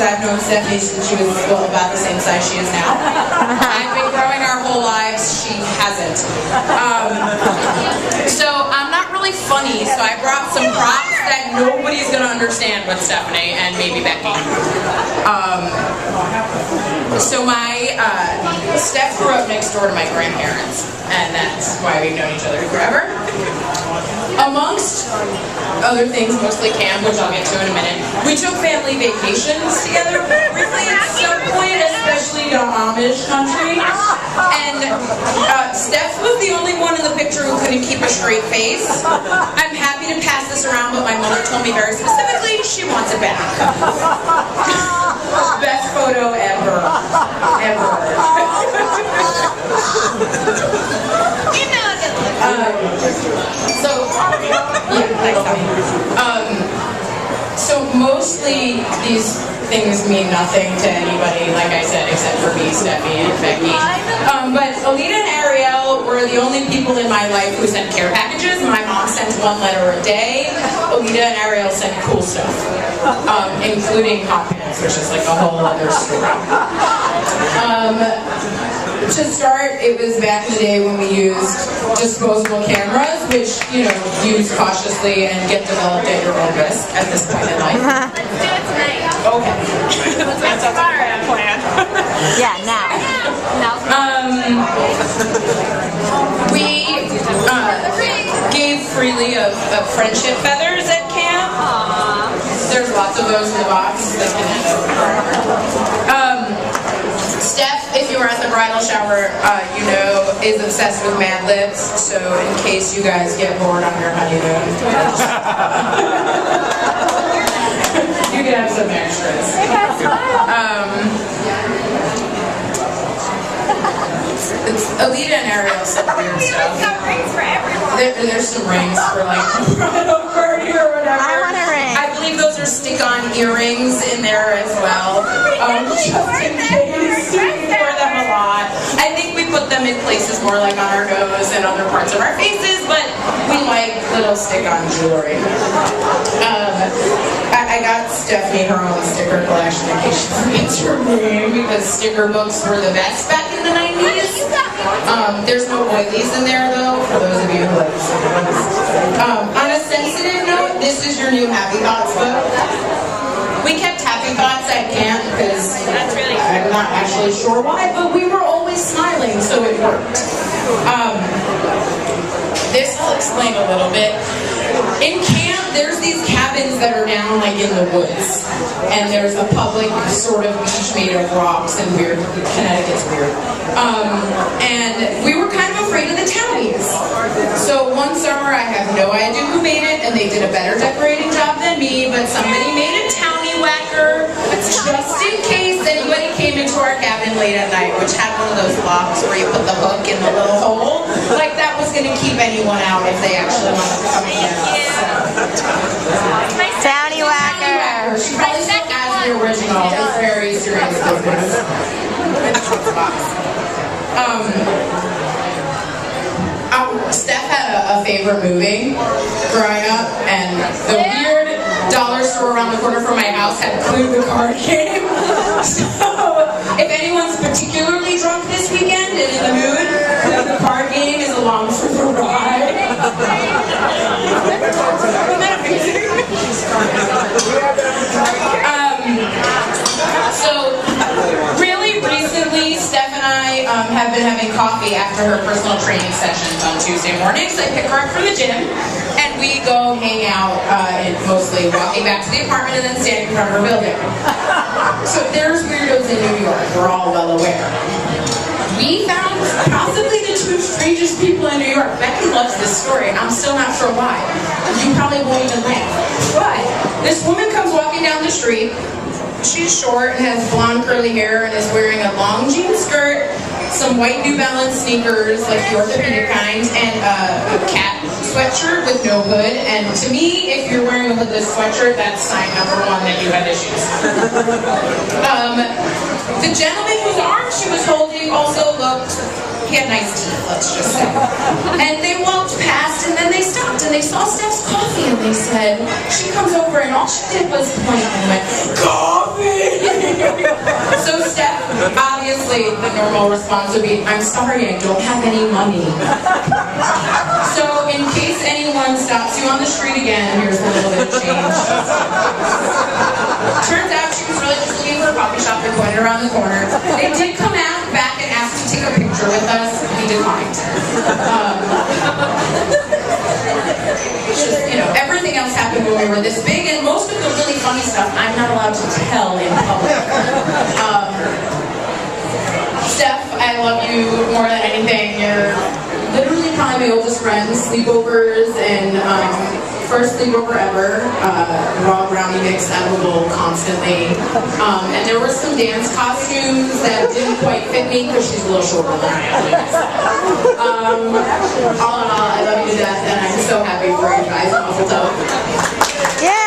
because I've known Stephanie since she was, well, about the same size she is now. I've been growing our whole lives. She hasn't. So I'm not really funny, so I brought some props that nobody's going to understand but Stephanie and maybe Becky. So Steph grew up next door to my grandparents, and that's why we've known each other forever. Amongst other things, mostly camp, which I'll get to in a minute, we took family vacations together briefly at some point, especially to Amish country. And Steph was the only one in the picture who couldn't keep a straight face. I'm happy to pass this around, but my mother told me very specifically she wants it back. Best photo ever. Ever. So mostly these things mean nothing to anybody, like I said, except for me, Steffi, and Becky. But Alita and Ariel were the only people in my life who sent care packages. My mom sent 1 letter a day. Alita and Ariel sent cool stuff, including hot pants, which is like a whole other story. To start, it was back in the day when we used disposable cameras, which, you know, use cautiously and get developed at your own risk at this point in life. Let's do it tonight. Okay. That's our plan. Yeah, now. We gave freely of friendship feathers at camp. There's lots of those in the box that can end up forever. Steph, if you were at the bridal shower, you know, is obsessed with Mad Libs, so in case you guys get bored on your honeymoon, you can have some extras. Alita and Ariel said weird stuff. There's some rings for like bridal party or whatever. I want a ring. I believe those are stick-on earrings in there as well. Just in case. We wear them a lot. I think we put them in places more like on our nose and other parts of our faces, but we like little stick-on jewelry. I got Stephanie her own sticker collection in case she forgets her name, because sticker books were the best back in the 90s. There's no oilies in there though, for those of you who like sticker books. On a sensitive note, this is your new Happy Thoughts book. We kept Happy Thoughts at camp because I'm not actually sure why, but we were always smiling, so it worked. This I'll explain a little bit. In camp, there's these cabins that are down like in the woods, and there's a public sort of beach made of rocks and weird. Connecticut's weird. And we were kind of afraid of the townies. So one summer, I have no idea who made it, and they did a better decorating job than me, but somebody made a townie-whacker just in case anybody came into our cabin late at night, which had one of those locks where you put the hook in the little hole. Like that was going to keep anyone out if they actually wanted to come in. Townie-whacker. She probably still has the original. It's very serious business. Steph had a favorite movie growing up, and the weird dollar store around the corner from my house had Clue the card game. So if anyone's particularly drunk this weekend and in the mood, Clue the card game is along for the ride. So really recently, Steph and I have been having coffee after her personal training sessions on Tuesday mornings. I pick her up from the gym, and we go hang out, mostly walking back to the apartment and then standing in front of her building. So there's weirdos in New York, we're all well aware. We found possibly the 2 strangest people in New York. Becky loves this story. I'm still not sure why. You probably won't even laugh. But this woman comes walking down the street. She's short and has blonde curly hair and is wearing a long jean skirt, some white New Balance sneakers, like the orthopedic kind, and a cat sweatshirt with no hood. And to me, if you're wearing a hoodless sweatshirt, that's sign number 1 that you have issues. The gentleman whose arm she was holding also looked, he had nice teeth, let's just say. And they walked past, and then they stopped, and they saw Steph's coffee, and they said, she comes over over, and all she did was point and went, "Coffee!" So Steph, obviously, the normal response would be, "I'm sorry, I don't have any money." So, in case anyone stops you on the street again, here's a little bit of change. Turns out she was really just looking for a coffee shop that pointed around the corner. They did come out back and ask to take a picture with us. We declined. It's just, you know, everything else happened when we were this big, and most of the really funny stuff I'm not allowed to tell in public. Steph, I love you more than anything. You're literally probably my oldest friend. Sleepovers and first sleepover ever. Raw brownie mix edible constantly. And there were some dance costumes that didn't quite fit me because she's a little shorter than I am. All in all, I love you to death, and I'm so happy for you guys. Awful toe. Yeah.